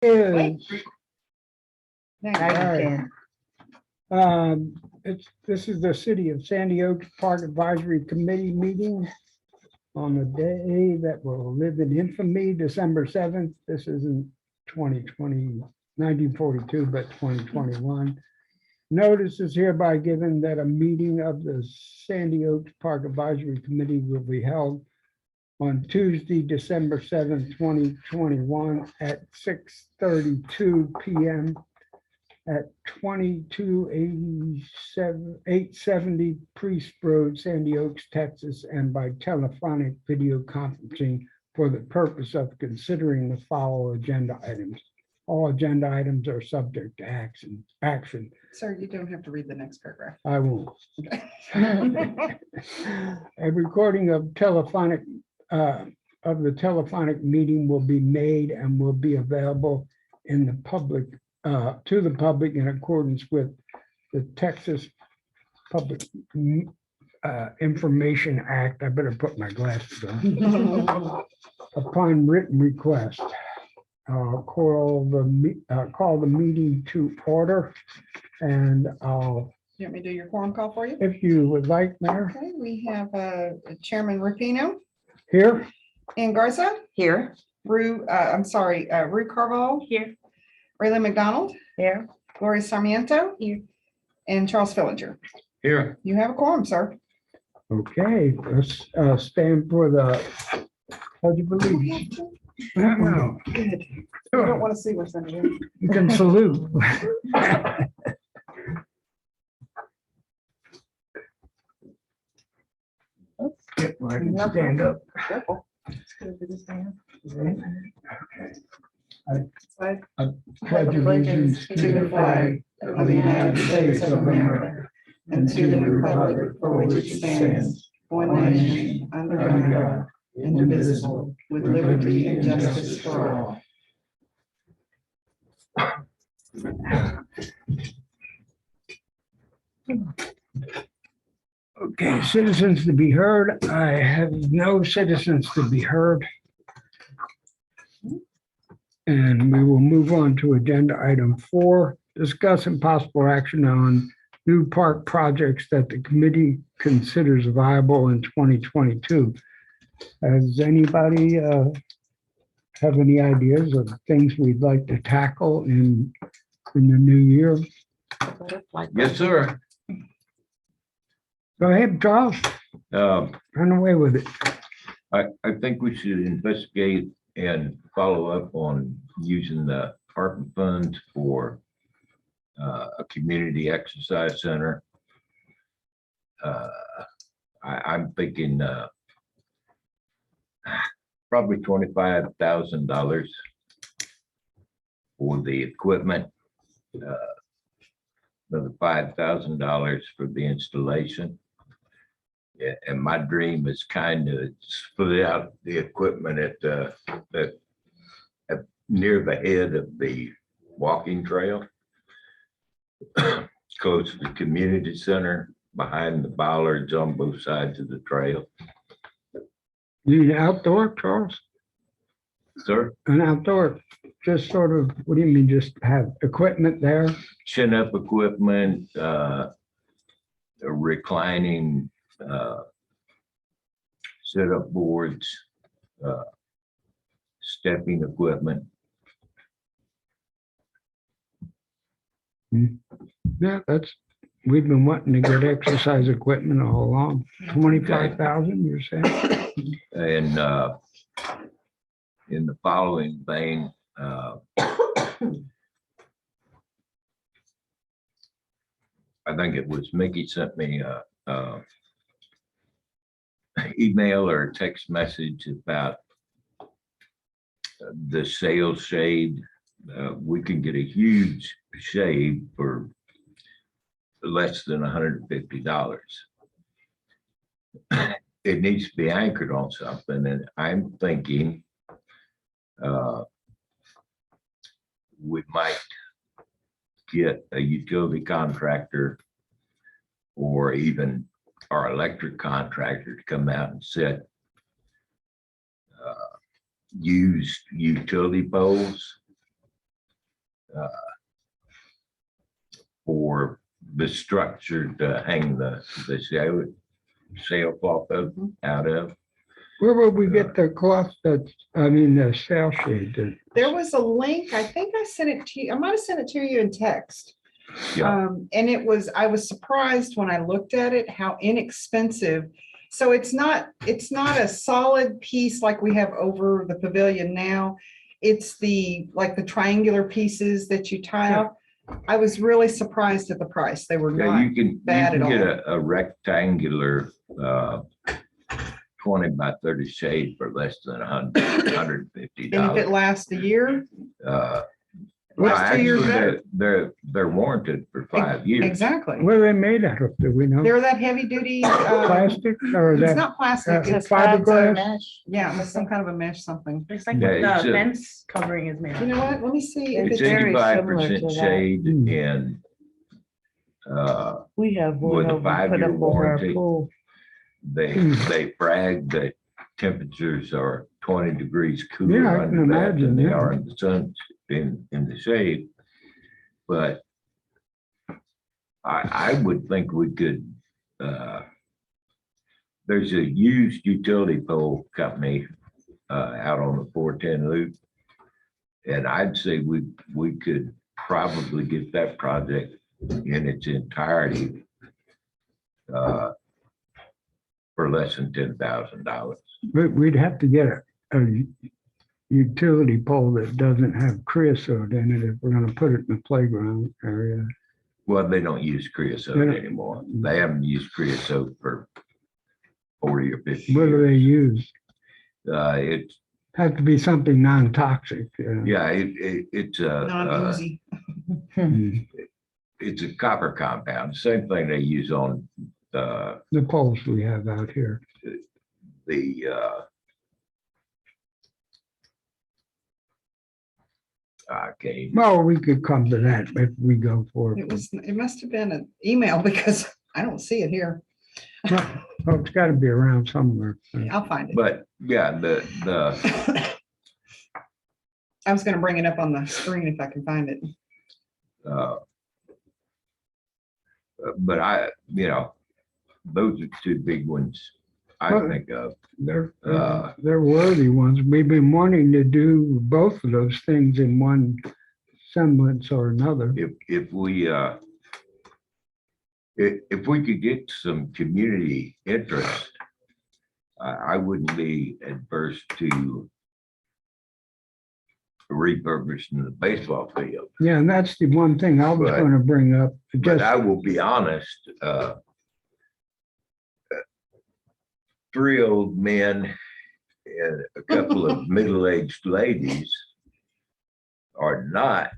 is, Now you can. this is the City of Sandy Oaks Park Advisory Committee meeting on the day that will live in infamy, December 7th. This isn't 2020, 1942, but 2021. Notice is hereby given that a meeting of the Sandy Oaks Park Advisory Committee will be held on Tuesday, December 7th, 2021 at 6:32 p.m. at 870 Priest Road, Sandy Oaks, Texas, and by telephonic video conferencing for the purpose of considering the following agenda items. All agenda items are subject to action. Sir, you don't have to read the next paragraph. I won't. A recording of the telephonic meeting will be made and will be available in the public to the public in accordance with the Texas Public Information Act. I better put my glasses on. Upon written request, call the meeting to order, and I'll, You want me to do your quorum call for you? if you would like, Mayor, Okay, we have Chairman Rufino, here. Ian Garza, Here. Rue Carval. Here. Raylan McDonald, Here. Gloria Sarmiento. Here. And Charles Fillinger. Here. You have a quorum, sir. Okay, let's stand for the pledge of allegiance. No, Good. You don't want to see what's under there. you can salute. Get where I can stand up. Careful. It's good for this man. Okay. I Pledge allegiance to the flag of the United States of America and to the republic for which it stands, one nation, under God, indivisible, with liberty and justice for all. Okay, citizens to be heard. I have no citizens to be heard. And we will move on to agenda item 4, discuss impossible action on new park projects that the committee considers viable in 2022. Does anybody have any ideas of things we'd like to tackle in the new year? Yes, sir. Go ahead, Charles, run away with it. I think we should investigate and follow up on using the ARPA funds for a community exercise center. I'm thinking probably $25,000 for the equipment. Another $5,000 for the installation. Yeah, and my dream is kind of split out the equipment at near the head of the walking trail, close to the community center, behind the bollards on both sides of the trail. You need outdoor, Charles? Sir, An outdoor, just sort of, what do you mean, just have equipment there? chin up equipment, reclining sit-up boards, stepping equipment. Yeah, we've been wanting to get exercise equipment all along. 25,000, you're saying? And in the following vein, I think it was Mickey sent me a email or a text message about the sales shade. We can get a huge shade for less than $150. It needs to be anchored on something, and I'm thinking we might get a utility contractor or even our electric contractor to come out and set used utility poles for the structure to hang the sailcloth out of. Where will we get the cloth that's, I mean, the sail shade? There was a link, I think I sent it to you, I might have sent it to you in text. Yeah, And I was surprised when I looked at it, how inexpensive. So it's not a solid piece like we have over the pavilion now. It's like the triangular pieces that you tie Yeah. up. I was really surprised at the price. They were yeah, not. you can bad at get all. a rectangular 20 by 30 shade for less than $150. And if it lasts a year, Well, lasts 2 years actually, better. they're warranted for 5 years. Exactly. What are they made out of? Do we know? They're that heavy duty. Plastic or It's that? not plastic. uh, It's, fiberglass? yeah, it's some kind of a mesh something. It's like Yeah, what it's the a- fence covering is made You know of. what? Let me see. if It's It's very similar 85% to that. shade Hmm. and We have With one a over put 5-year up over our warranty. pool. they brag that temperatures are 20 degrees cooler Yeah, I can under that imagine, than they yeah. are in the sun, in the shade. But I would think we could, there's a used utility pole company out on the 410 loop. And I'd say we could probably get that project in its entirety for less than $10,000. We'd have to get a utility pole that doesn't have creosote in it if we're gonna put it in the playground area. Well, they don't use creosote They don't- anymore. They haven't used creosote for 40 or 50 What do they years. use? It's, Have to be something non-toxic. yeah, it's Non-oozy. Mm. it's a copper compound, same thing they use on the poles we have out here. okay, Well, we could come to that if we go for it. It must have been an email because I don't see it here. Well, it's gotta be around somewhere. I'll find it. but yeah, the I was gonna bring it up on the screen if I can find it. but those are two big ones I Well, think of. They're Uh, they're worthy ones. We've been wanting to do both of those things in one semblance or another. If we could get some community interest, I wouldn't be adverse to refurbishing the baseball field. Yeah, and that's the one thing I was But- gonna bring up. But Just, I will be honest, 3 old men and a couple of middle-aged ladies are not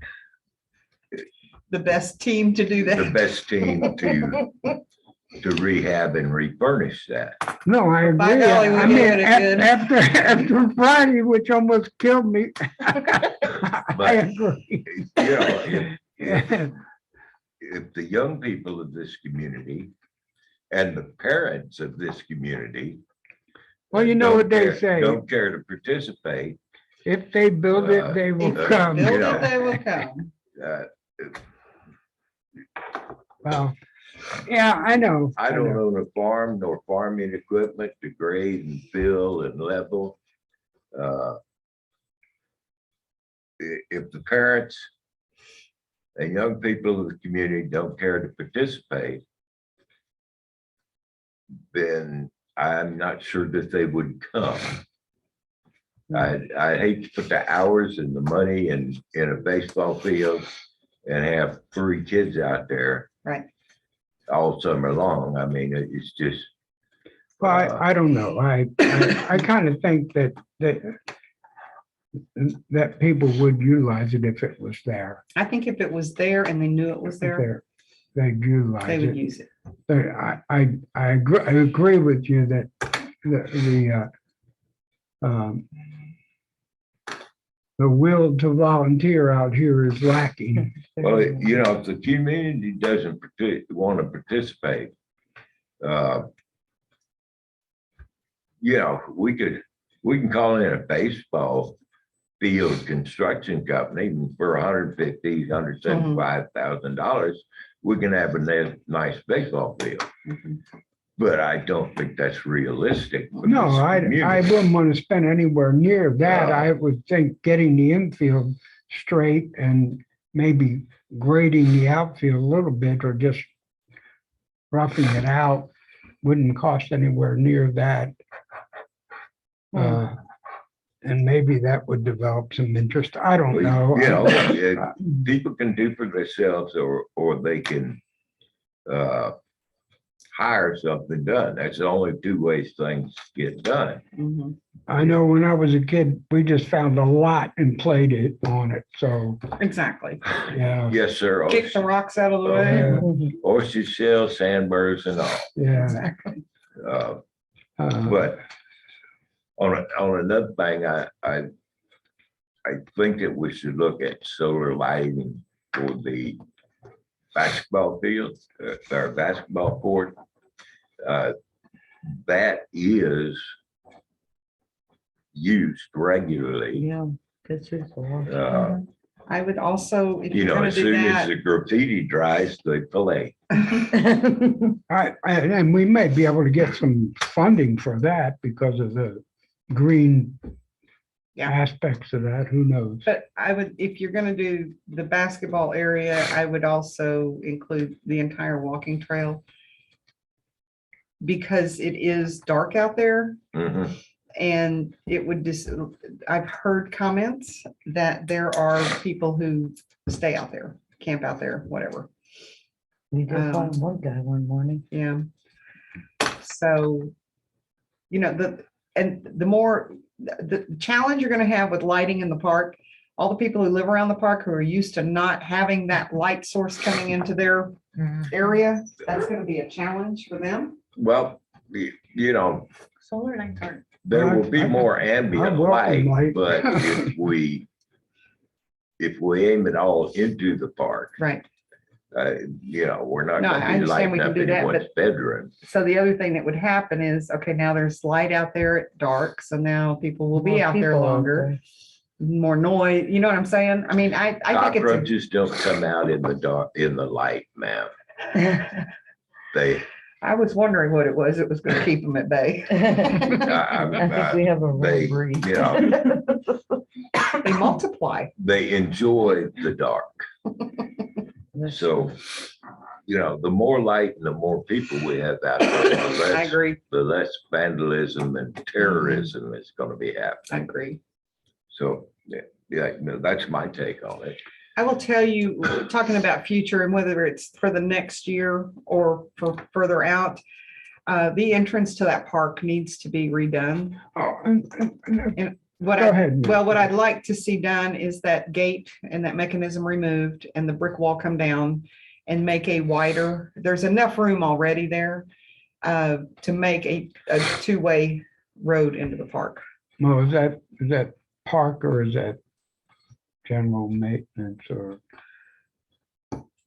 The best team to do the that. best team to rehab and refurnish that. no, I By agree. golly, we I mean, gave it a good- after Friday, which almost killed me. I But- agree. You know, if the young people of this community and the parents of this community. Well, you know don't what they care- say. Don't care to participate. If they build it, they will If come. they build know. it, they will come. uh, Well, yeah, I know. I don't own a farm nor farming equipment to grade and fill and level. If the parents and young people of the community don't care to participate, then I'm not sure that they would come. I hate to put the hours and the money in a baseball field and have 3 kids out there Right. all summer long. I mean, it's just. Well, I don't know. I kind of think that people would utilize it if it was there. I think if it was there and they knew it was If there, They'd utilize they would it. use it. But I agree with you that the will to volunteer out here is lacking. Well, if the community doesn't want to participate, we can call in a baseball field construction company and for $175,000, we can have a nice baseball field. Mhm. But I don't think that's realistic. for No, this I community. wouldn't want to spend anywhere near that. No. I would think getting the infield straight and maybe grading the outfield a little bit or just roughing it out wouldn't cost anywhere near that. Uh, And maybe that would develop some interest. I don't know. You know, people can do for themselves or they can hire something done. That's the only two ways things get done. Mhm. I know when I was a kid, we just found a lot and played it on it. So, Exactly. yeah, Yes, sir. Kick the rocks out of the way. Yeah. Oyster shells, sandbars and all. yeah. Exactly. But on another thing, I think that we should look at solar lighting for the basketball field, our basketball court. That is used regularly. Yeah. That's just a lot. I would also, if You you're know, gonna as do soon as that. the graffiti dries, they fillet. And we may be able to get some funding for that because of the green Yeah. aspects of that. Who knows? But I would, if you're gonna do the basketball area, I would also include the entire walking trail. Because it is dark out there Mhm. and it would just, I've heard comments that there are people who stay out there, camp out there, whatever. We did find one guy one morning. Yeah. So, you know, the challenge you're gonna have with lighting in the park, all the people who live around the park who are used to not having that light source coming into their area, that's gonna be a challenge for them. Well, you know, Solar lights aren't. there will be more I ambient welcome light, light. but if we aim it all into the park, Right. you know, we're not No, I gonna be understand we lighting can up do that, anyone's bedroom. So the other thing that would happen is, okay, now there's light out there at dark, so now people will be More out there people out longer, more noise, you know what I'm saying? I mean, I think it's, Cockroaches don't come out in the dark, in the light, ma'am. They, I was wondering what it was that was gonna keep them at bay. I think we have a they, rare breed. you know, They multiply. they enjoy the dark. So, you know, the more light and the more people we have out there, I agree, the less vandalism and terrorism is gonna be I happening. agree. So, yeah, no, that's my take on it. I will tell you, talking about future and whether it's for the next year or for further out, the entrance to that park needs to be redone. Oh, What Go I, ahead. well, what I'd like to see done is that gate and that mechanism removed and the brick wall come down and make a wider, there's enough room already there to make a two-way road into the park. Well, is that park or is that general maintenance or?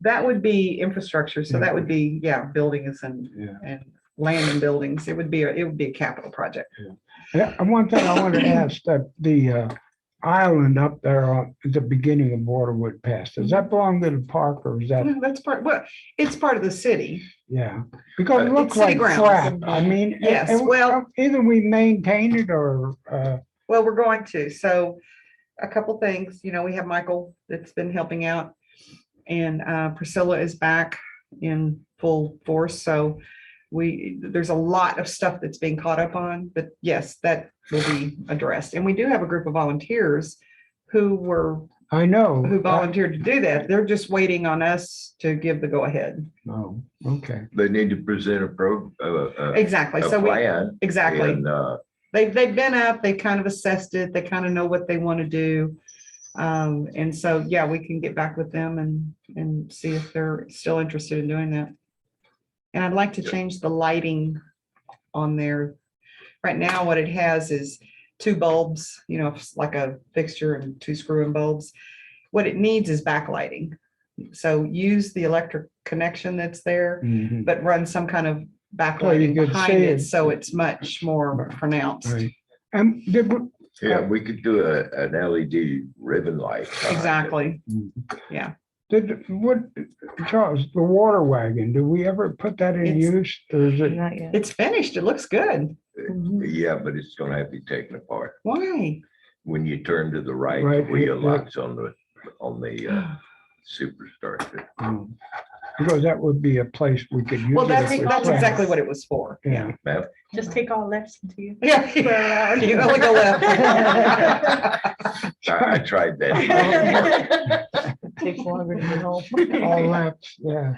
That would be infrastructure. So that would be, yeah, buildings and Yeah. land and buildings. It would be a capital project. Yeah, and one thing I want to ask, that the island up there at the beginning of Waterwood Pass, does that belong to the park or is that, No, that's part, well, it's part of the city. yeah? Because it It's looks city like grounds. crap. I mean. Yes, and well- either we maintain it or, Well, we're going to. So a couple things, you know, we have Michael that's been helping out and Priscilla is back in full force. So there's a lot of stuff that's being caught up on, but yes, that will be addressed. And we do have a group of volunteers who I know. volunteered to do that. They're just waiting on us to give the go ahead. Oh, okay. They need to present Exactly. a So plan. exactly. And, They've been up, they kind of assessed it, they kind of know what they want to do. And so, yeah, we can get back with them and see if they're still interested in doing that. And I'd like to change the lighting on there. Right now, what it has is two bulbs, you know, it's like a fixture and two screw-in bulbs. What it needs is backlighting. So use the electric connection that's there, Mhm. but run some kind of So you backlighting could behind see it, it. so it's much more pronounced. Right. And Yeah, we could do an LED ribbon light. behind it. Exactly. What, Charles, the water wagon, do we ever put that in It's- use? Or is it, Not yet. It's finished. It looks good. Yeah, but it's gonna have to be taken apart. Why? When you turn to the right, Right, the wheel yeah. locks on the Superstar. because that would be a place we could use. Well, it that's if we that's planned. exactly what it was for. Yeah. Yeah. Just take all lefts into you. Yeah. You only go left. I tried that. Takes longer to get home. All left, yeah.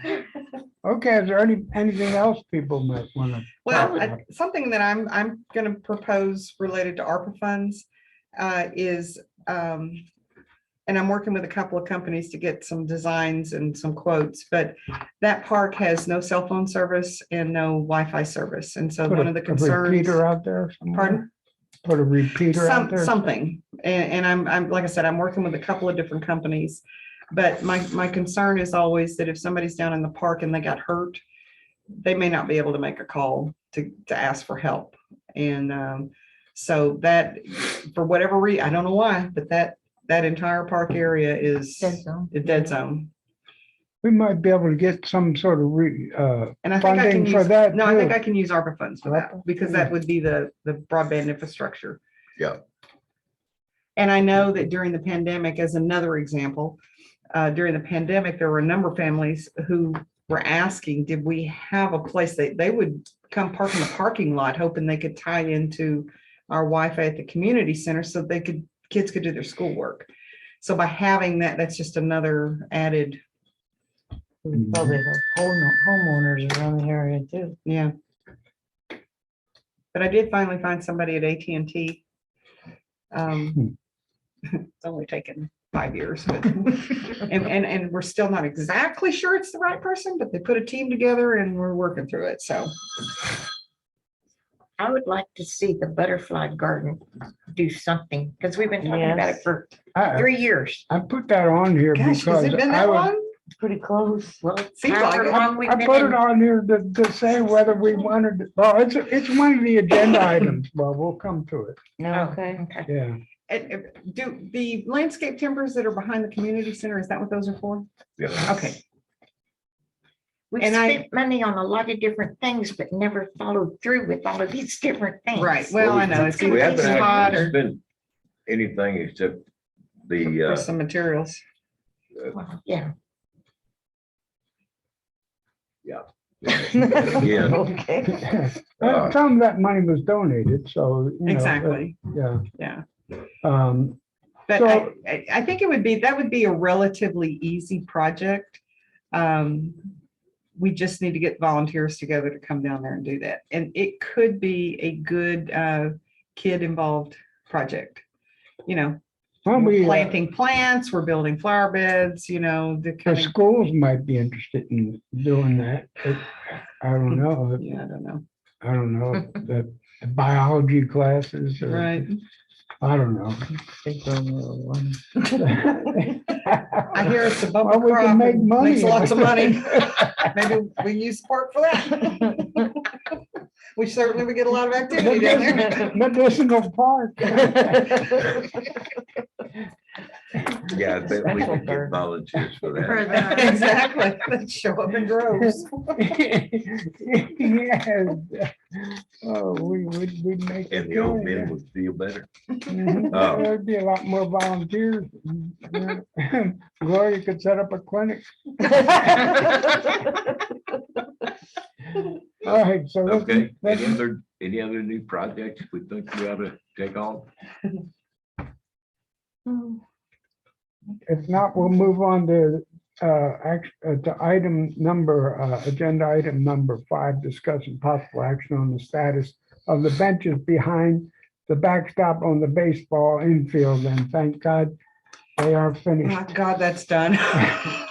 Okay, is there anything else people might want to? Well, something that I'm going to propose related to ARPA funds is, and I'm working with a couple of companies to get some designs and some quotes, but that park has no cell phone service and no Wi-Fi service. And so Put one a of the concerns. repeater out there somewhere? Pardon? Put a repeater out there? Something. And I'm, like I said, I'm working with a couple of different companies. But my concern is always that if somebody's down in the park and they got hurt, they may not be able to make a call to ask for help. And so that, for whatever reason, I don't know why, but that entire park area is Dead zone. a dead zone. We might be able to get some sort of And I think I can funding for use, that no, I think too. I can use ARPA funds for that, because that would be the broadband infrastructure. Yeah. And I know that during the pandemic, as another example, during the pandemic, there were a number of families who were asking, did we have a place they would come park in the parking lot, hoping they could tie into our Wi-Fi at the community center so kids could do their schoolwork. So by having that, that's just another added, We probably have homeowners around the area too. yeah. But I did finally find somebody at AT&T. It's only taken 5 years, but, and we're still not exactly sure it's the right person, but they put a team together and we're working through it. So I would like to see the butterfly garden do something, because we've been talking about it Yes. for I 3 years. put that on here gosh, because has it been I that was, long? Pretty close. Well, Seems like however it. long we've I been put it in- on here to say whether we wanted, well, it's one of the agenda items, well, we'll come to it, Oh, Okay. okay. yeah. Do the landscape timbers that are behind the community center, is that what those are for? Yeah. Okay. We've And I- spent money on a lot of different things, but never followed through with all of these different things. Right. Well, I know it's We either haven't spot actually or spent anything except for the, some materials. Well, yeah. again, Okay. Well, some of that money was donated, so. you know, Exactly. Yeah. Yeah. So- But I think that would be a relatively easy project. We just need to get volunteers together to come down there and do that. And it could be a good kid involved project. You know, When we're we, planting plants, we're building flower beds, you know, the the kind of, schools might be interested in doing that. I don't know. yeah, I don't know. I don't know, the biology classes or, Right. I don't know. Big little one. I hear it's a Well, bumper we can crop make and money. makes lots of money. Maybe we use the park for that. We certainly would get a lot of activity down there. Medicinal park. yeah, I bet we Special can get garden. volunteers for For that. the- Exactly. Let's show up in droves. Yes. Oh, we'd make. And it the old good, men yeah. would feel better. Mhm. Oh. There'd be a lot more volunteers. Yeah. Gloria could set up a clinic. All right, so. Okay, let's- any other new projects we think we ought to take on? If not, we'll move on to item number, agenda item number 5, discussion possible action on the status of the benches behind the backstop on the baseball infield, and thank God they are finished. Oh, God, that's done. It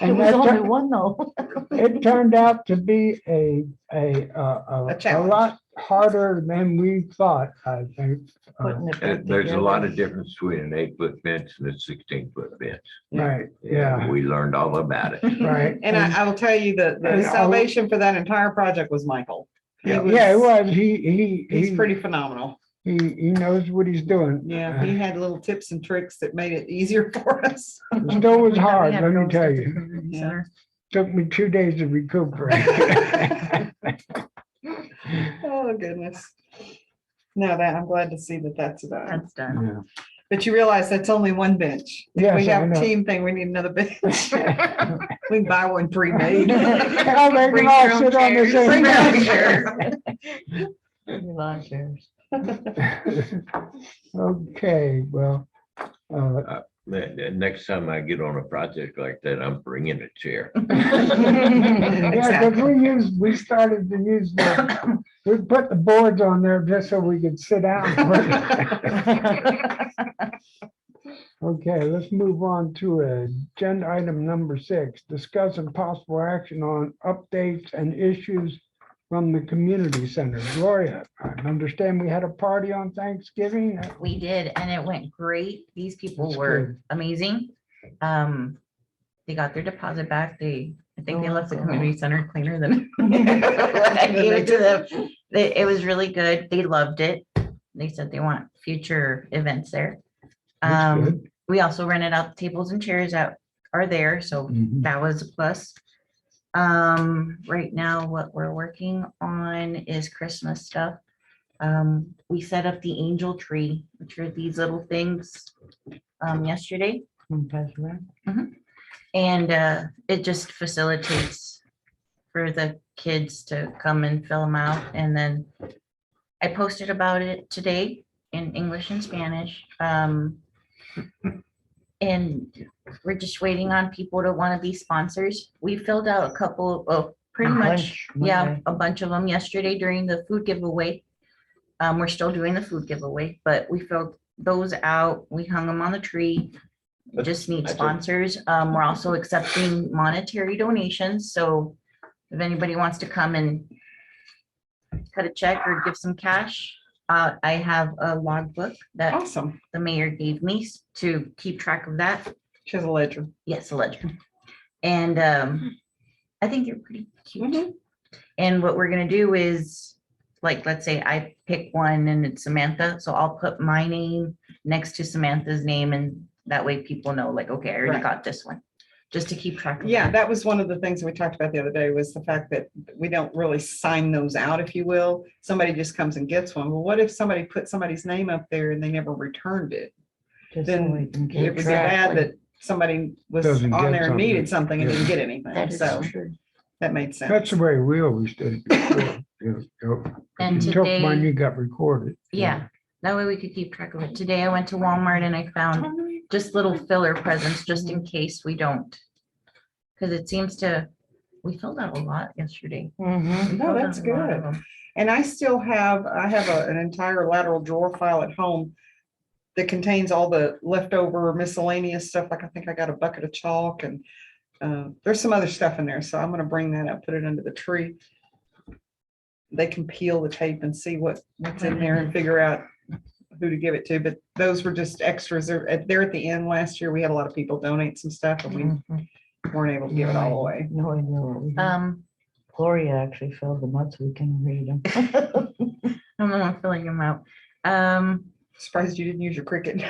And was that only tur- one though. it turned out to be a challenge. lot harder than we thought, I think. Putting it back There's a lot together. of difference between an 8-foot fence and a 16-foot fence. Right, yeah, We learned all about it. right. And I will tell you that the And I- salvation for that entire project was Michael. He Yeah. Yeah, it was, he. He's pretty phenomenal. He knows what he's doing. Yeah, he had little tips and tricks that made it easier for us. It still was We thought we hard, had let me girls tell at the you. community Yeah. center. Took me 2 days to recuperate. Oh, goodness. No, that, I'm glad to see that that's done. That's done. Yeah. But you realize that's only one bench. If Yes, we I have a know. team thing, we need another bench. We can buy one pre-made. How they Bring can all your own sit on the chairs. same Bring your own bench. chairs. Lawn chairs. Okay, well, Next time I get on a project like that, I'm bringing a chair. yeah, because we started to use we put the boards on there just so we could sit down. Okay, let's move on to agenda item number 6, discuss and possible action on updates and issues from the community center. Gloria, I understand we had a party on Thanksgiving. We did, and it went great. These people That's were good. amazing. They got their deposit back. I think they left the Oh. community center cleaner than what I gave it to them. It was really good. They loved it. They said they want future events there. That's good. We also rented out the tables and chairs that are there, so Mhm. that was a plus. Right now, what we're working on is Christmas stuff. We set up the angel tree, which are these little things, yesterday. And it just facilitates for the kids to come and fill them out. And then I posted about it today in English and Spanish. And we're just waiting on people to want to be sponsors. We filled out a couple of, pretty much, yeah, a bunch of them yesterday during the food giveaway. We're still doing the food giveaway, but we filled those out. We hung them on the tree. We just need That's it. sponsors. We're also accepting monetary donations, so if anybody wants to come and cut a check or give some cash, I have a logbook that Awesome. the mayor gave me to keep track of that. She has a ledger. Yes, a ledger. And I think they're pretty cute. Mhm. And what we're gonna do is, like, let's say I pick one and it's Samantha, so I'll put my name next to Samantha's name, and that way people know, like, okay, I already Right. got this one, just to keep track of. Yeah, that. that was one of the things we talked about the other day, was the fact that we don't really sign those out, if you will. Somebody just comes and gets one. Well, what if somebody put somebody's name up there and they never returned it? Then it would be bad that somebody was Doesn't on get there and needed something. something and didn't Yeah. get anything. That is So true. that made That's sense. the way we always did it before. And Until today- mine got recorded. Yeah, that way we could keep track of it. Today I went to Walmart and I found just little filler presents, just in case we don't. Because it seems we filled out a lot yesterday. Mhm. No, that's good. And I have an entire lateral drawer file at home that contains all the leftover miscellaneous stuff. Like I think I got a bucket of chalk and there's some other stuff in there. So I'm gonna bring that up, put it under the tree. They can peel the tape and see what's in there and figure out who to give it to. But those were just extras. They're at the end last year. We had a lot of people donate some stuff and we Mhm. weren't able to give it all away. No idea what we did. Gloria actually filled them up so we can read them. I'm not filling them out. Surprised you didn't use your Cricut.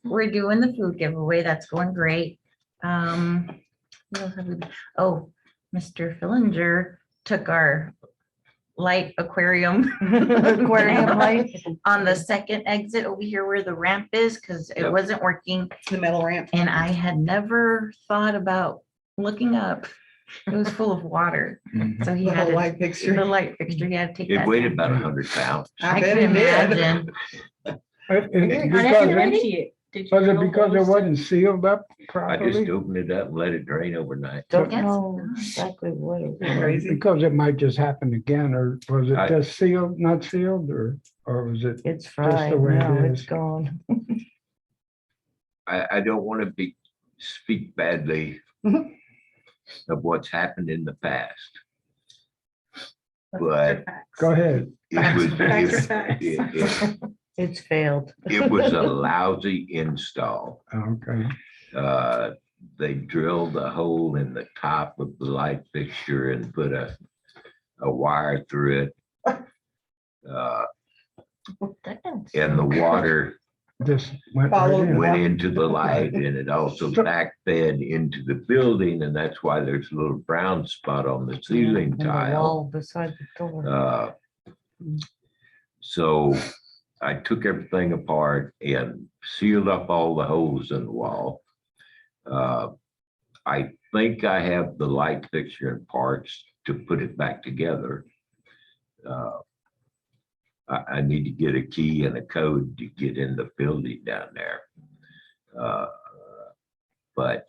We're doing the food giveaway. That's going great. What else have we done? Oh, Mr. Fillinger took our light aquarium Aquarium light. on the second exit over here where the ramp is, because it Yep. wasn't working. The metal ramp. And I had never thought about looking up. It was full of water. So he The had whole to, light the fixture. light fixture, he had to take It that weighed down. about 100 pounds. I I bet can it did. imagine. Was it because it wasn't sealed up I just properly? opened it up and let it drain overnight. Don't Yes. know exactly what it was. Crazy. Because it might just happen again, or was it I- just sealed, not sealed, or was it? It's fried way it now, it's is. gone. I don't want to speak badly Mhm. of what's happened in the past. But Go ahead. it was, Facts are facts. It's failed. it was a lousy install. Okay. They drilled a hole in the top of the light fixture and put a wire through it. uh, That doesn't and the sound good. water Just went Follow right in. went into the light and it also backfed into the building, and that's why there's a little brown spot on the ceiling And the tile. wall beside the door. So I took everything apart and sealed up all the holes in the wall. I think I have the light fixture and parts to put it back together. I need to get a key and a code to get in the building down there. But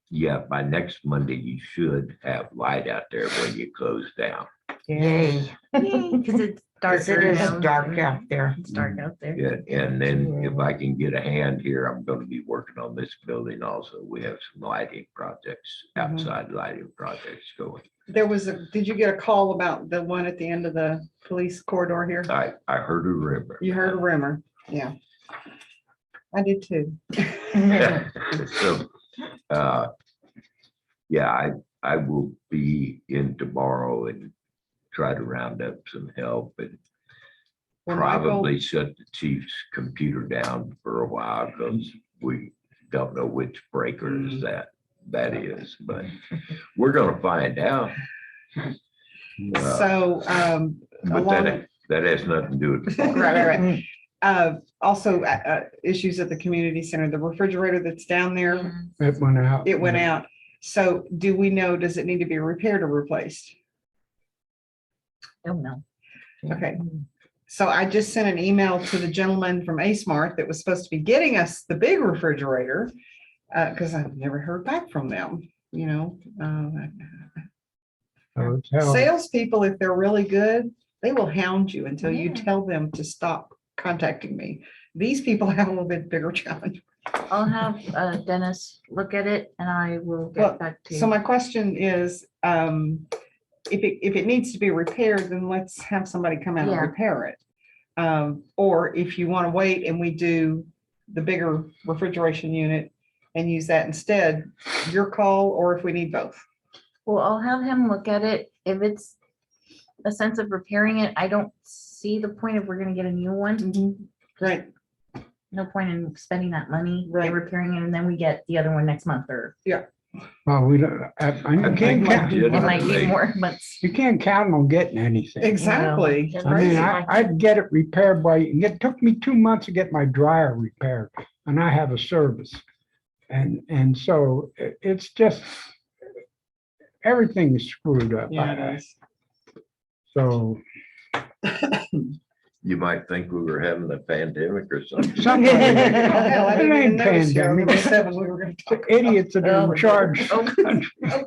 yeah, by next Monday, you should have light out there when you close down. Yay. Because it's dark. 'Cause it is dark out there. It's dark out there. And then if I can get a hand here, I'm gonna be working on this building also. We have some lighting projects, outside lighting projects going. There was did you get a call about the one at the end of the police corridor here? I heard a rumor. You heard a rumor, yeah. I did too. So, yeah, I will be in tomorrow and try to round up some help and Well, Michael- probably shut the chief's computer down for a while because we don't know which breakers that is, but we're gonna find out. So, But along- that has nothing to do with. the right. Also, issues at the community center, the refrigerator that's down there, It went out. it went out. So do we know, does it need to be repaired or replaced? Don't know. Okay. So I just sent an email to the gentleman from A Smart that was supposed to be getting us the big refrigerator. Because I've never heard back from them, you know. So it's held. Salespeople, if they're really good, they will hound you until you Yeah. tell them to stop contacting me. These people have a little bit bigger challenge. I'll have Dennis look at it and I will Well, get back to So you. my question is, if it needs to be repaired, then let's have somebody come out and Yeah. repair it. Or if you want to wait and we do the bigger refrigeration unit and use that instead, your call, or if we need both. Well, I'll have him look at it. If it's a sense of repairing it, I don't see the point if we're gonna get a new one. Right. No point in spending that money, Right. repairing it, and then we get the other one next month, or Well, we don't, you think can't we count, did. it might be Right. more months. you can't count on getting anything. Exactly. No. I mean, Right. I'd get it repaired it took me 2 months to get my dryer repaired and I have a service. And so it's just, everything is screwed up. Yeah, it is. So You might think we were having a pandemic or something. something, Oh, hell, I it didn't even ain't notice you. pandemic. There were 7 we were gonna talk about. Idiots that are in charge. Oh.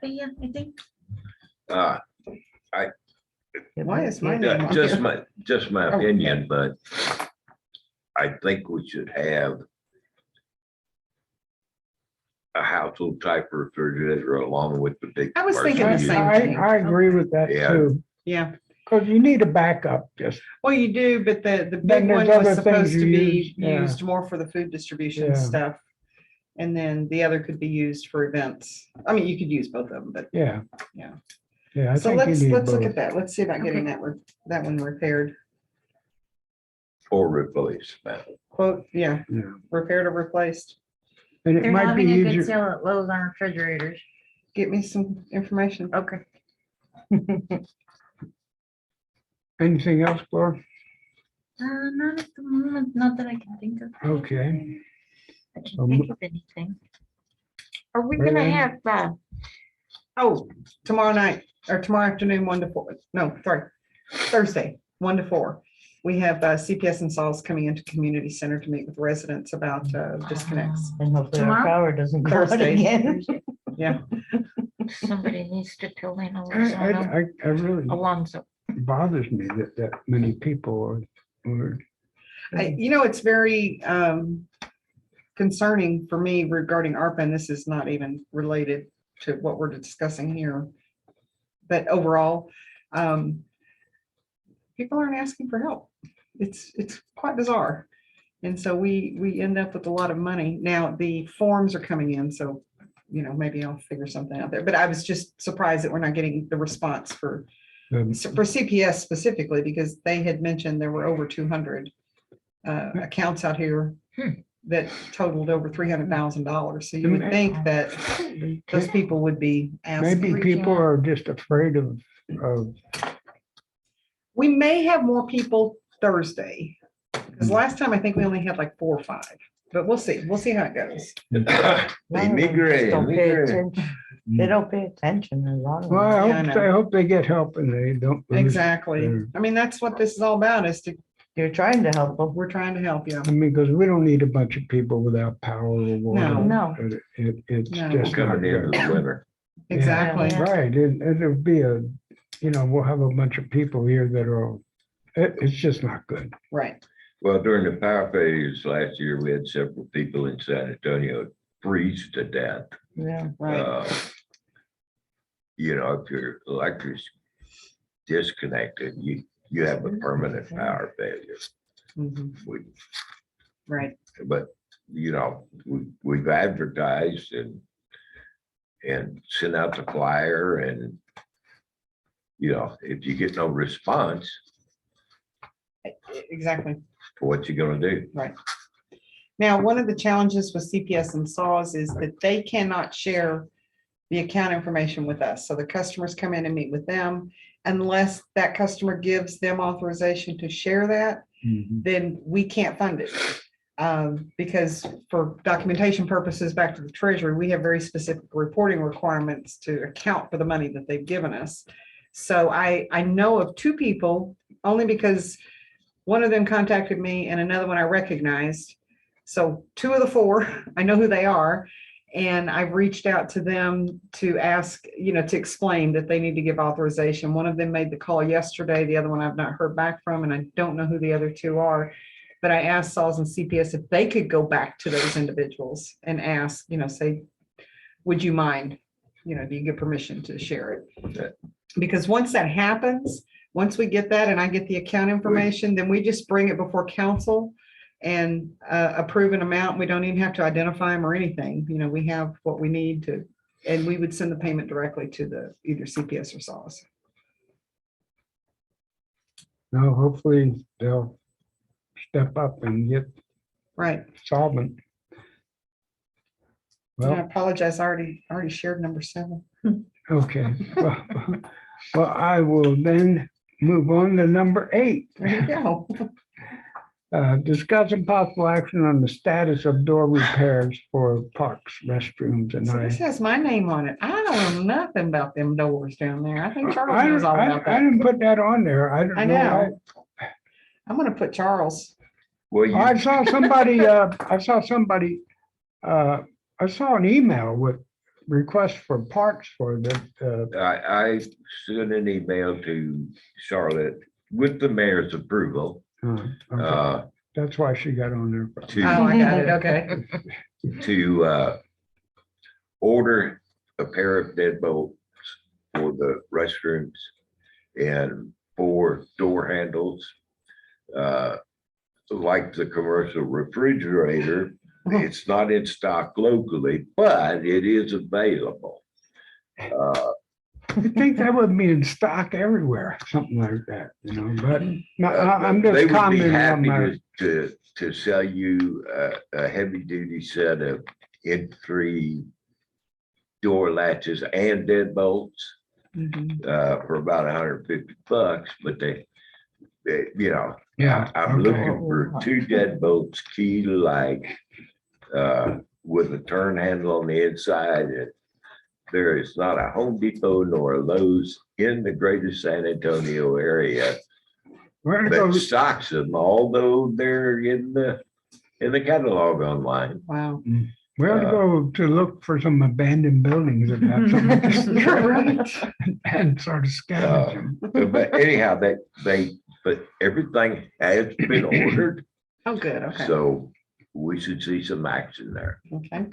But yeah, I think Uh, Why is my name on Just here? my Oh, opinion, but I think we should have a household type refrigerator along with the big. I was thinking the parts. same I, thing. I agree with that Yeah. too, Yeah, because you need a backup, just, well, you do, but the Then big there's one was other things supposed to you be use, yeah. used more for the food distribution Yeah. stuff. And then the other could be used for events. I mean, you could use both of them, but yeah. Yeah. Yeah, I so think you let's need look both. at that. Let's see about getting that one repaired. Or replace. Quote, yeah, Yeah. repaired or replaced. And it they're might be having a good easier, sale at Lowe's on refrigerators. Get me some information. Okay. anything else, Laura? Not at the moment, not that I can think of. Okay. I can't think of anything. Are we gonna Really? have, Oh, tomorrow night or tomorrow afternoon, 1 to 4. No, sorry, Thursday, 1 to 4. We have CPS and SALS coming into community center to meet with residents about disconnects. and hopefully our Tomorrow? power doesn't go out Thursday. again. Yeah, Somebody needs to tell in I really Alonzo. bothers me that many people are. it's very concerning for me regarding ARPA, and this is not even related to what we're discussing here. But overall, people aren't asking for help. It's quite bizarre. And so we end up with a lot of money. Now, the forms are coming in, so, maybe I'll figure something out there. But I was just surprised that we're not getting the response for So for CPS specifically, because they had mentioned there were over 200 accounts out here that totaled over $300,000. So you would think that those people would be asking. Maybe people are just afraid of, We may have more people Thursday, because last time I think we only had like 4 or 5, but we'll see. We'll see how it goes. Immigrant, Don't pay immigrant. attention. They don't pay attention a lot of well, them. Yeah, I know. I hope they get help and they don't. lose Exactly. their- I mean, that's what this is all about, is to, You're trying to help them. we're trying to help you. I mean, because we don't need a bunch of people without power or water. No. It's No. just not Coming into good. the winter. Exactly. Yeah. Right, and it'll be we'll have a bunch of people here that are, it's just not good. Right. Well, during the power failures last year, we had several people in San Antonio freeze to death. Yeah. Right. If your electric's disconnected, you have a permanent power failure. Mhm. We- Right. But, we've advertised and sent out the flyer and, if you get no response, Exactly. what you gonna do? Now, one of the challenges with CPS and SAWS is that they cannot share the account information with us. So the customers come in and meet with them. Unless that customer gives them authorization to share that, then we can't fund it. Because for documentation purposes, back to the treasury, we have very specific reporting requirements to account for the money that they've given us. So I know of 2 people, only because one of them contacted me and another one I recognized. So 2 of the 4, I know who they are. And I've reached out to them to ask, to explain that they need to give authorization. One of them made the call yesterday. The other one I've not heard back from, and I don't know who the other 2 are. But I asked SAWS and CPS if they could go back to those individuals and ask, say, would you mind? Do you give permission to share it? Because once that happens, once we get that and I get the account information, then we just bring it before council and approve an amount. We don't even have to identify them or anything. We have what we need to, and we would send the payment directly to the either CPS or SAWS. No, hopefully they'll step up and get Right. solvent. And I Well, apologize. I already shared number 7. okay. Well, I will then move on to number 8. There you go. Discussing possible action on the status of door repairs for parks, restrooms, and So this has my name on it. I don't know nothing about them doors down there. I think Charles knows all about I that. didn't put that on there. I don't I know. know. I'm gonna put Charles. Well, I saw somebody, I saw an email with requests for parks for the, I sent an email to Charlotte with the mayor's approval, okay. That's why she got on there. Oh, to, I got it. Okay. to order a pair of deadbolts for the restrooms and 4 door handles. Like the commercial refrigerator, it's not in stock locally, but it is available. I think that would be in stock everywhere, something like that, but I'm They just would be commenting on happy my, to sell you a heavy duty set of entry door latches and deadbolts Mhm. for about $150, but yeah. I'm okay. looking for 2 deadbolts key like with a turn handle on the inside. And there is not a Home Depot nor a Lowe's in the greater San Antonio area We're gonna that go, stocks them, although they're in the catalog online. Wow. we ought to go to look for some abandoned buildings that have some. Right. And sort of scavenge them. But anyhow, but everything has been ordered, Oh, good. Okay. so we should see some action there. Okay.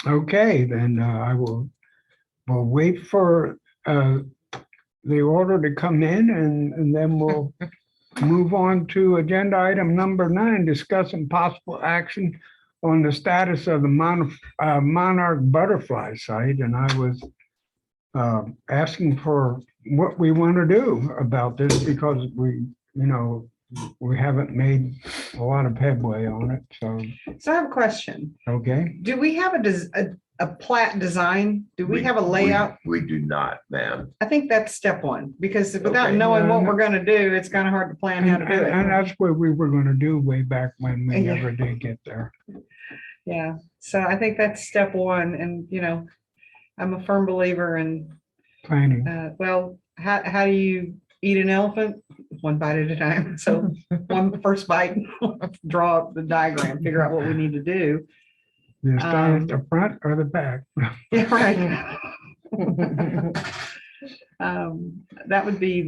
Okay, then we'll wait for the order to come in and then we'll move on to agenda item number 9, discussing possible action on the status of the Monarch butterfly site. And I was asking for what we want to do about this because we haven't made a lot of headway on it. So, So I have a question. okay. Do we have a plat design? Do we have a layout? We do not, ma'am. I think that's step one, because without Okay. knowing what Yeah. we're gonna do, it's kind of hard to plan how to do And it. that's what we were going to do way back when we Yeah. never did get there. Yeah, so I think that's step one, and I'm a firm believer in, Planning. well, how do you eat an elephant? One bite at a time. So first bite, draw the diagram, figure out what we need to do. You start at the front or the back? Yeah, right. That would be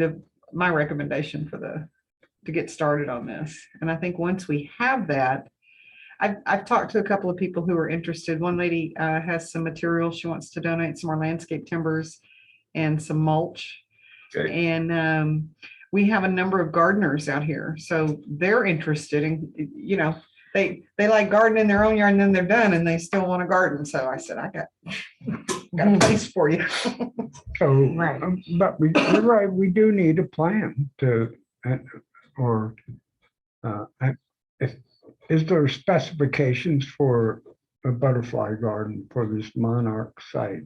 my recommendation to get started on this. And I think once we have that, I've talked to a couple of people who are interested. One lady has some material. She wants to donate some more landscape timbers and some mulch. Okay. And we have a number of gardeners out here, so they're interested in, they like gardening their own yard and then they're done and they still want to garden. So I said, I got a place for you. So, Right. but you're right, we do need a plan is there specifications for a butterfly garden for this monarch site?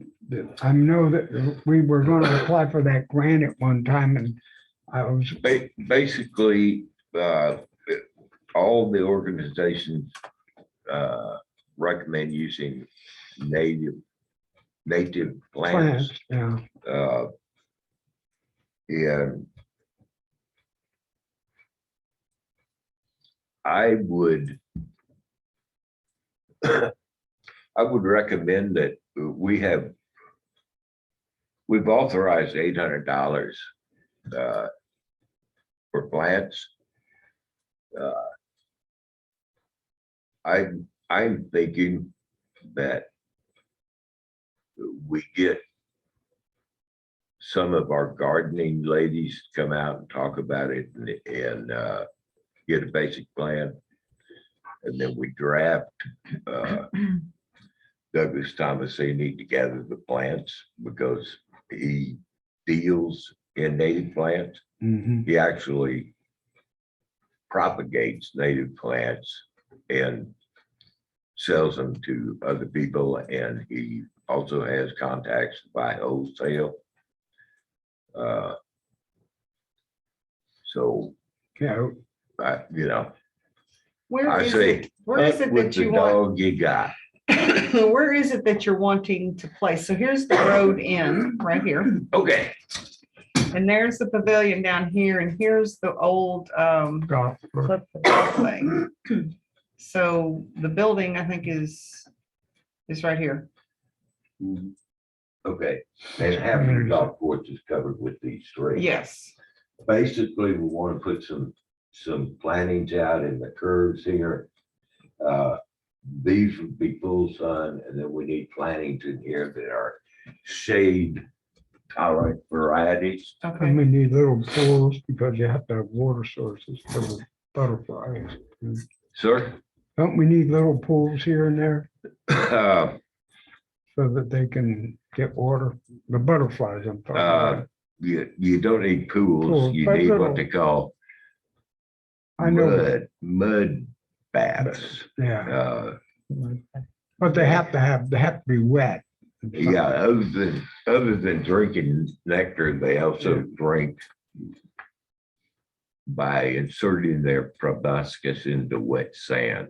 I know that we were going to apply for that grant at one time and I was, Basically, all the organizations recommend using native plants. plants, yeah. And I would recommend that we've authorized $800 for plants. I'm thinking that we get some of our gardening ladies to come out and talk about it and get a basic plan. And then we draft, Douglas Thomasini to gather the plants because he deals in native plants. Mhm. He actually propagates native plants and sells them to other people. And he also has contacts to buy wholesale. So, Yeah, Where I is say, it? Where is it with that the you want? dog you got. Where is it that you're wanting to place? So here's the road in right here, Okay, and there's the pavilion down here, and here's the old golf. thing. So the building, I think, is right here. okay. And half of the golf course is covered with these three. Yes. Basically, we want to put some plantings out in the curves here. These would be full sun, and then we need plantings in here that are shade tolerant varieties. And Okay. we need little pools because you have to have water sources for the butterflies. Sir? Don't we need little pools here and there Uh, so that they can get water? The butterflies I'm talking about. you don't need pools, Pools, you but need little- what they call I know, mud baths. yeah, Uh, but they have to be wet. yeah, other than drinking nectar, they also drink by inserting their proboscis into wet sand.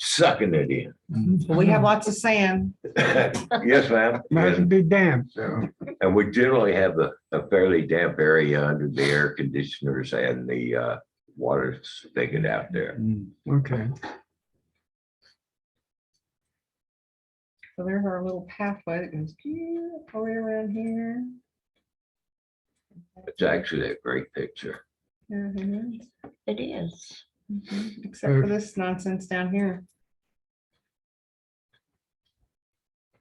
Sucking it in. We have lots of sand. Yes, ma'am. Must be damp, so. And we generally have a fairly damp area under the air conditioners and the water spigot out there. Okay, So there's our little pathway that goes all the way around here. It's actually a great picture. Mhm. It is. Except for this nonsense down here.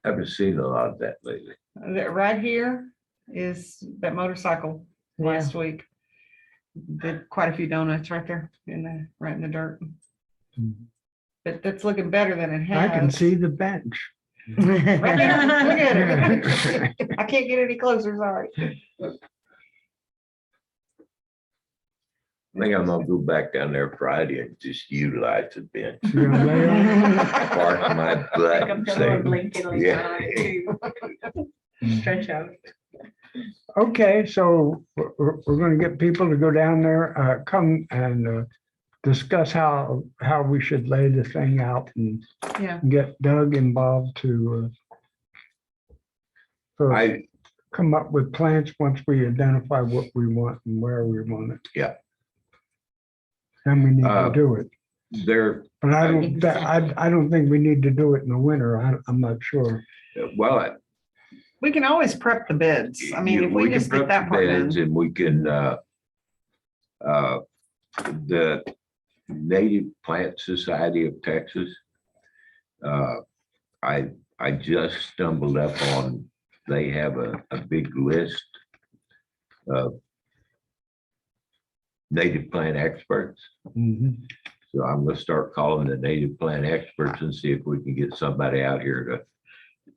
Haven't seen a lot of that lately. That right here is that motorcycle last week. Did quite a few donuts right there right in the dirt. But that's looking better than it has. I can see the bench. Look at it. I can't get any closer, sorry. I think I'm gonna go back down there Friday and just utilize the bench. You're gonna lay on it? Park my butt and say, yeah. Stretch out. Okay, so we're gonna get people to go down there, come and discuss how we should lay the thing out and Yeah, get Doug involved to I, come up with plans once we identify what we want and where we want it. Yeah. Then we need to Uh, do it. there, But I don't, Exactly. I don't think we need to do it in the winter. I'm not sure. well, we can always prep the beds. I mean, if we can just get prep that the part beds done. and we can, the Native Plant Society of Texas. I just stumbled up on, they have a big list of native plant experts. Mhm. So I'm gonna start calling the native plant experts and see if we can get somebody out here to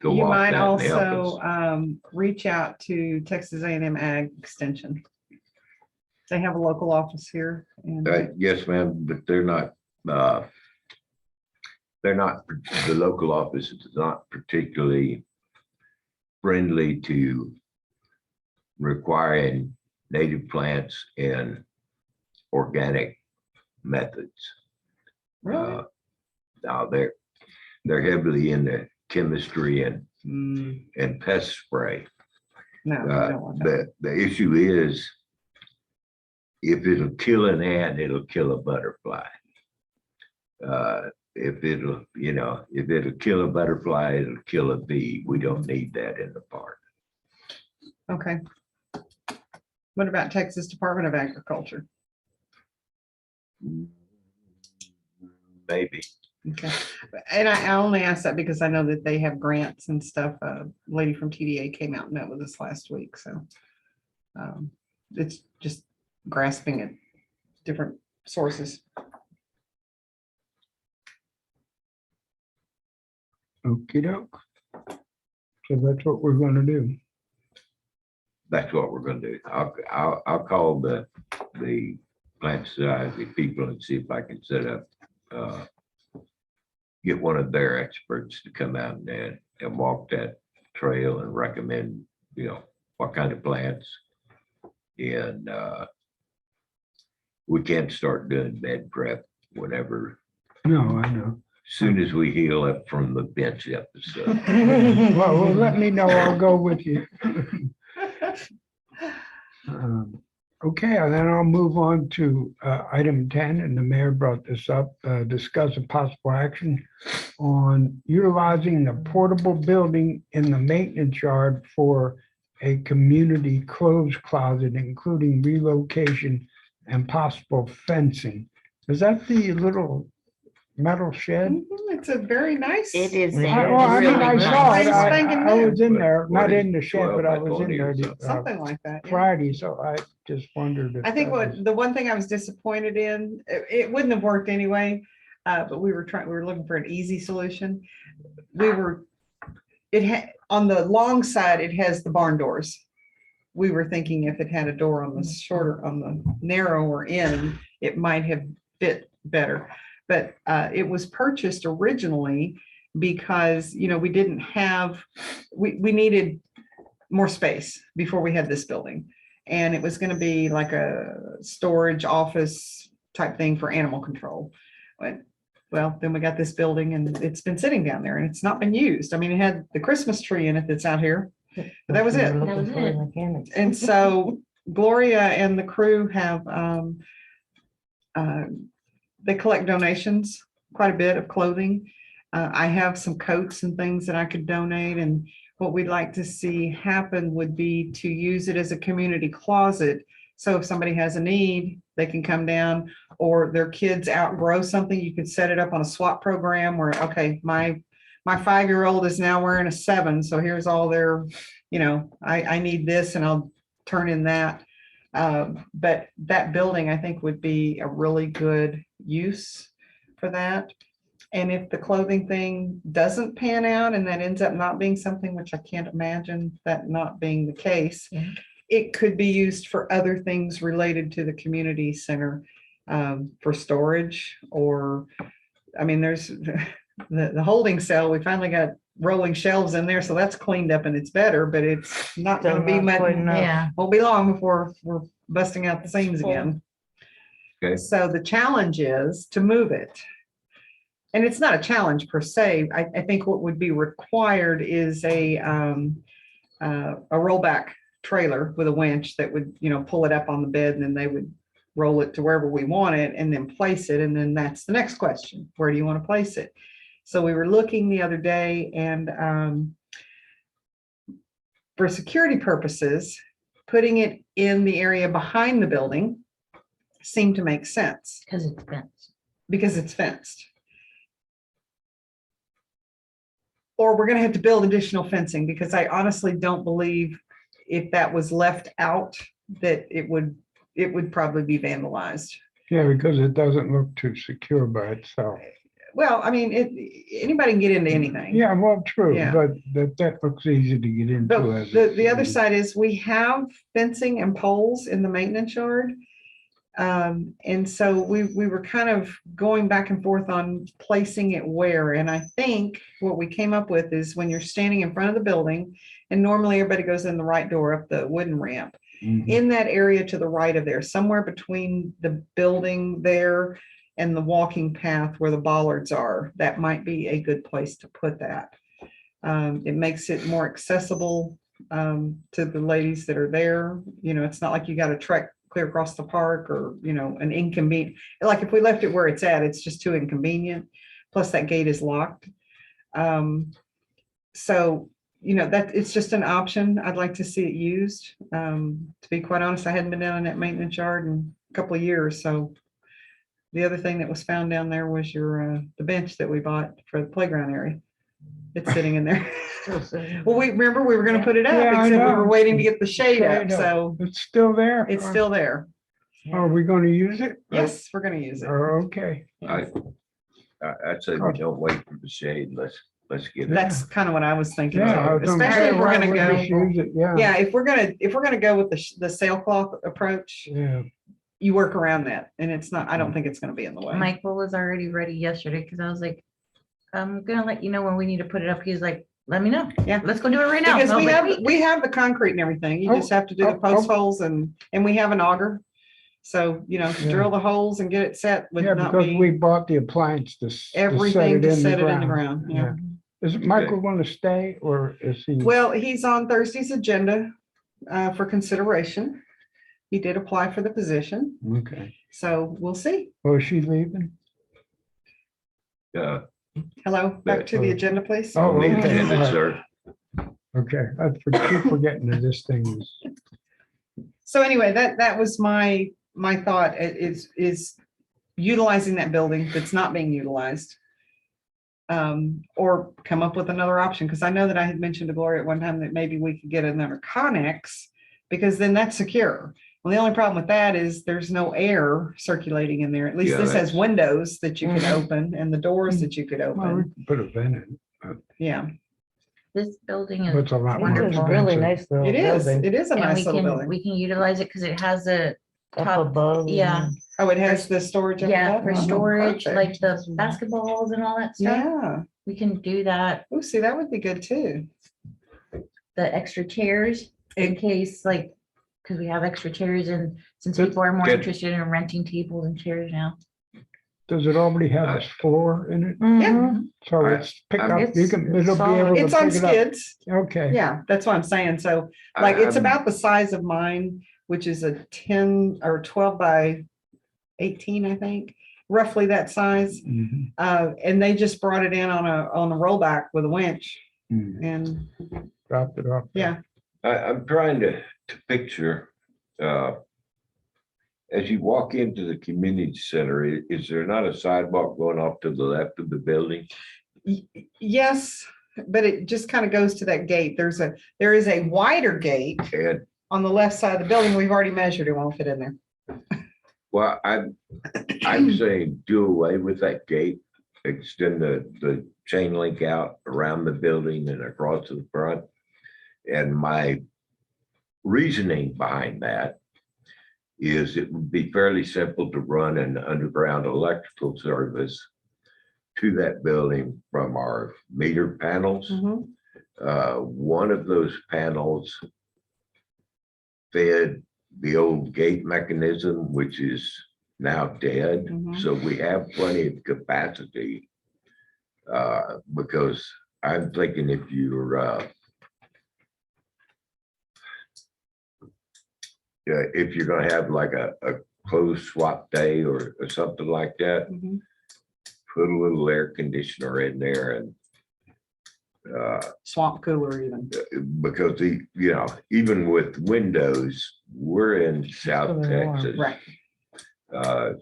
go You off might that and help also us. reach out to Texas A&M Ag Extension. They have a local office here and Yes, ma'am, but they're not, the local office is not particularly friendly to requiring native plants and organic methods. really, Now they're heavily into chemistry and pest spray. no, we don't want that. The issue is if it'll kill an ant, it'll kill a butterfly. If it'll kill a butterfly, it'll kill a bee. We don't need that in the park. Okay. What about Texas Department of Agriculture? Maybe. Okay, and I only asked that because I know that they have grants and stuff. A lady from TDA came out and met with us last week, so it's just grasping at different sources. Okey doke. So that's what we're gonna do. That's what we're gonna do. I'll call the plant society people and see if I can set up, get one of their experts to come out and walk that trail and recommend, what kind of plants. And we can't start doing bed prep whenever, No, I know. soon as we heal up from the bench episode. Well, let me know. I'll go with you. Okay, and then I'll move on to item 10, and the mayor brought this up, discuss a possible action on utilizing the portable building in the maintenance yard for a community clothes closet, including relocation and possible fencing. Is that the little metal shed? It's a very nice. It is. Yeah. Well, I mean, I saw it. Nice spanking I was in there, not 20, in the shed, 12 but I by was in 20 there or something. Something like that. yeah. Friday, so I just wondered. if I think that was- the one thing I was disappointed in, it wouldn't have worked anyway, but we were looking for an easy solution. On the long side, it has the barn doors. We were thinking if it had a door on the narrower end, it might have fit better. But it was purchased originally because, we didn't have, we needed more space before we had this building. And it was going to be like a storage office type thing for animal control. Well, then we got this building and it's been sitting down there and it's not been used. I mean, it had the Christmas tree in it that's out here. But that was it. That was it. Mechanics. And so Gloria and the crew have, they collect donations, quite a bit of clothing. I have some coats and things that I could donate, and what we'd like to see happen would be to use it as a community closet. So if somebody has a need, they can come down, or their kids outgrow something, you could set it up on a swap program where, okay, my 5-year-old is now wearing a 7, so here's all their, I need this and I'll turn in that. But that building, I think, would be a really good use for that. And if the clothing thing doesn't pan out and that ends up not being something, which I can't imagine that not being the case, Yeah. it could be used for other things related to the community center, for storage or, I mean, there's the holding cell, we finally got rolling shelves in there, so that's cleaned up and it's better, but it's not Still gonna be not much, quite enough. Yeah, won't be long before we're busting out the seams again. Okay. So the challenge is to move it. And it's not a challenge per se. I think what would be required is a rollback trailer with a winch that would, pull it up on the bed and then they would roll it to wherever we want it and then place it. And then that's the next question. Where do you want to place it? So we were looking the other day and for security purposes, putting it in the area behind the building seemed to make sense because it's fenced. because it's fenced. Or we're gonna have to build additional fencing because I honestly don't believe if that was left out, that it would probably be vandalized. Yeah, because it doesn't look too secure by itself. Well, I mean, anybody can get into anything. Yeah, well, true, Yeah. but that looks easy to get But into. as the it's- other side is we have fencing and poles in the maintenance yard. And so we were kind of going back and forth on placing it where, and I think what we came up with is when you're standing in front of the building, and normally everybody goes in the right door up the wooden ramp, Mhm. in that area to the right of there, somewhere between the building there and the walking path where the bollards are, that might be a good place to put that. It makes it more accessible to the ladies that are there. It's not like you got to trek clear across the park or, an inconvenient, like if we left it where it's at, it's just too inconvenient. Plus that gate is locked. So, that it's just an option. I'd like to see it used. To be quite honest, I hadn't been down in that maintenance yard in a couple of years. So the other thing that was found down there was the bench that we bought for the playground area. It's sitting in there. Still sitting. Well, we were gonna put it up, Yeah, I except we were know. waiting to get the shade up, Shade up. so It's still there? it's still there. Are we gonna use it? Yes, we're gonna use it. Oh, okay. I'd say we don't wait for the shade. Let's get it. That's kind of what I was thinking, Yeah. I too, was gonna especially say, if we're why gonna wouldn't we go. just use it? Yeah. Yeah, if we're gonna go with the sailcloth approach, Yeah. you work around that, and it's not, I don't think it's gonna be in the way. Michael was already ready yesterday because I was like, I'm gonna let you know when we need to put it up. He's like, let me know. Yeah. Let's go do it right now. Because I was we like, have, we have the concrete and everything, you just have to do the post holes and we have an auger. So, Yeah. drill the holes and get it set with Yeah, not because we being bought the appliance to everything to set it in the ground. ground, yeah. Is Michael gonna stay or is he? Well, he's on Thursday's agenda for consideration. He did apply for the position, Okay. so we'll see. Oh, is she leaving? Hello, back to the agenda, please. Oh, On the okay. agenda, sir. Okay, I keep forgetting that this thing is. So anyway, that was my thought is utilizing that building that's not being utilized. Or come up with another option, because I know that I had mentioned to Gloria at one time that maybe we could get another Connex, because then that's secure. Well, the only problem with that is there's no air circulating in there. At least Yeah, this has that's- windows that you can Mhm. open and the doors that you could Well, we open. can put a vent in. Yeah, this building But is, it's a lot more Wonderful. It's really expensive. nice little it is. building It is a and nice little building. we can utilize it because it has a up top, above. yeah. and- Oh, it has the storage. up yeah, above? for Oh, storage, perfect. like the basketballs and all that stuff. Yeah. We can do that. Oh, see, that would be good too. The extra chairs in case like, because we have extra chairs and since Good. people are more Good. interested in renting tables and chairs now. Does it already have a floor in it? Mhm. So I- it's pick I'm- up, you It's- can, it's it'll be solid. able to It's on pick it up. skids. Okay. Yeah, that's what I'm saying. So like, it's I'm- about the size of mine, which is a 10 or 12 by 18, I think, roughly that size. Mhm. And they just brought it in on a rollback with a winch Mhm. and Dropped it off. yeah. I'm trying to picture, as you walk into the community center, is there not a sidewalk going off to the left of the building? Yes, but it just kind of goes to that gate. There is a wider gate And, on the left side of the building. We've already measured. It won't fit in there. well, I'm saying do away with that gate extend the chain link out around the building and across to the front. And my reasoning behind that is it would be fairly simple to run an underground electrical service to that building from our meter panels. Mhm. One of those panels fed the old gate mechanism, which is now dead. Mhm. So we have plenty of capacity. Because I'm thinking if you're, if you're gonna have like a closed swap day or something like that, Mhm. put a little air conditioner in there and Swamp cooler even. because even with windows, we're in South Still warm. Texas. Right. Uh,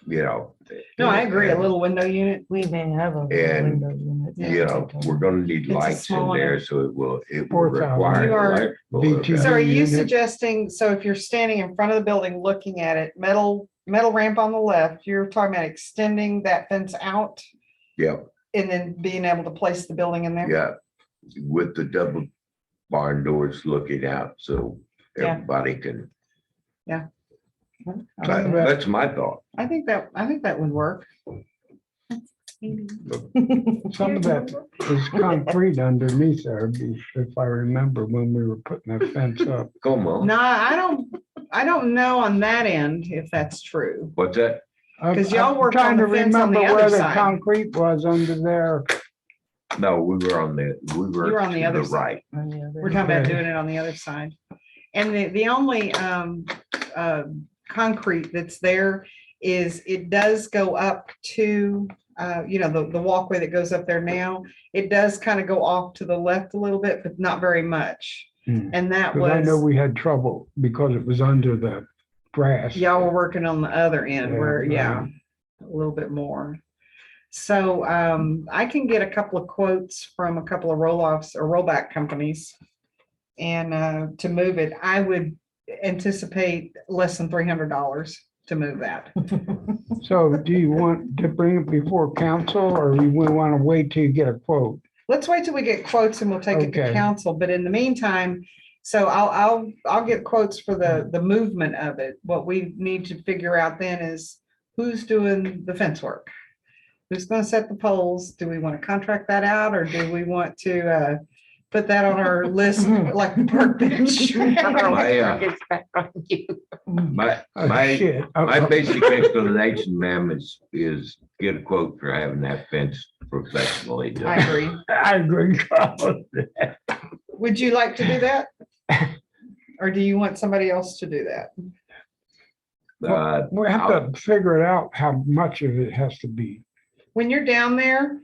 No, I agree. A little window unit. We may have a And, window unit. we're gonna need It's a lights in small there, one. so it will 4,000. require You are electrical. VT. So are you Unit. suggesting, so if you're standing in front of the building, looking at it, metal ramp on the left, you're talking about extending that fence out Yeah, and then being able to place the building in there? yeah, with the double barn doors looking out, so Yeah. everybody can, Some of that- that's my thought. I think that would work. Some of that is concrete underneath there, if I remember when we were putting that fence up. Come on, No, I don't know on that end if that's true. what's that? 'Cause y'all I'm worked trying on to the fence on the remember other where the side. concrete was under there. No, we were You were on the to other the side. right. We're talking about Okay. doing it on the other side. And the only concrete that's there is it does go up to, the walkway that goes up there now. It does kind of go off to the left a little bit, but not very much. Hmm. And that Because I know was, we had trouble because it was under the grass. y'all were working on the other end Yeah, where, yeah, right. a little bit more. So I can get a couple of quotes from a couple of roll-offs or rollback companies. And to move it, I would anticipate less than $300 to move that. So do you want to bring it before council or we want to wait till you get a quote? Let's wait till we get quotes and we'll take it to Okay. council, but in the meantime, so I'll get quotes for the movement of it. What we need to figure out then is who's doing the fence work? Who's gonna set the poles? Do we want to contract that out or do we want to put that on our list like the park bench? My, Oh, my, shit. my basic explanation, ma'am, is get a quote for having that fence professionally I done. agree. I agree, Carl. Would you like to do that? Or do you want somebody else to do that? We have to figure it out how much of it has to be. When you're down there,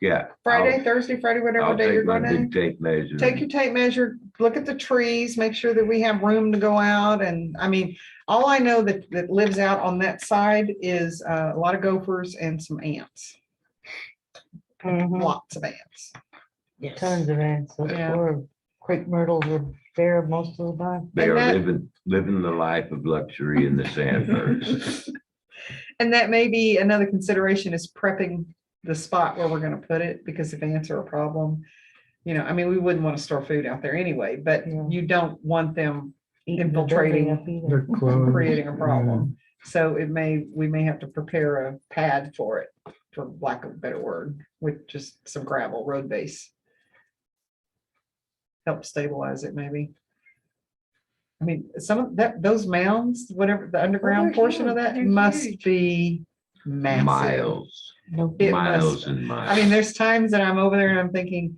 Yeah. Friday, Thursday, Friday, whatever I'll day you're take my going in, big tape measure. take your tape measure, look at the trees, make sure that we have room to go out. And I mean, all I know that lives out on that side is a lot of gophers and some ants, Mhm. lots of ants. Tons of ants. Those Yeah. poor crepe myrtles are there most of the time. They And are that- living the life of luxury in the sandburns. And that may be another consideration is prepping the spot where we're gonna put it, because if ants are a problem, I mean, we wouldn't want to store food out there anyway, but Yeah. you don't want them Eating the Infiltrating building up either. They're closed. creating a problem. So we may have to prepare a pad for it, for lack of a better word, with just some gravel, road base. Help stabilize it maybe. I mean, some of those mounds, whatever, the underground they're portion of huge. that They're must huge. be massive. Miles, No It miles must- and miles. I mean, there's times that I'm over there and I'm thinking,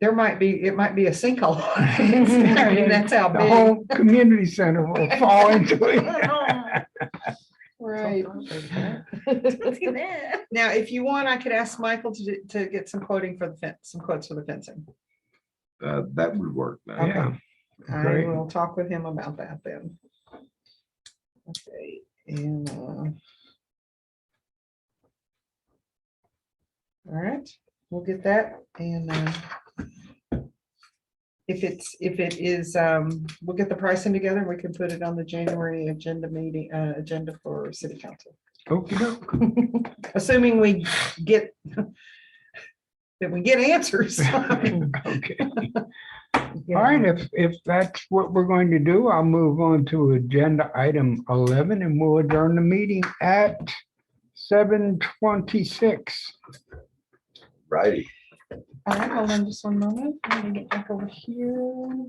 it might be a sinkhole. I mean, that's how The big. whole community center will fall into it. Right. Now, if you want, I could ask Michael to get some quoting for the fence, some quotes for the fencing. That would work, man. Yeah. I Great. will talk with him about that then. Okay, and all right, we'll get that and if it is, we'll get the pricing together. We can put it on the January agenda meeting, agenda for city council. Okey-doke. assuming we get, that we get answers. Okay. All right, if that's what we're going to do, I'll move on to agenda item 11 and we'll adjourn the meeting at 7:26. Righty. All right, hold on just one moment. Let me get back over here.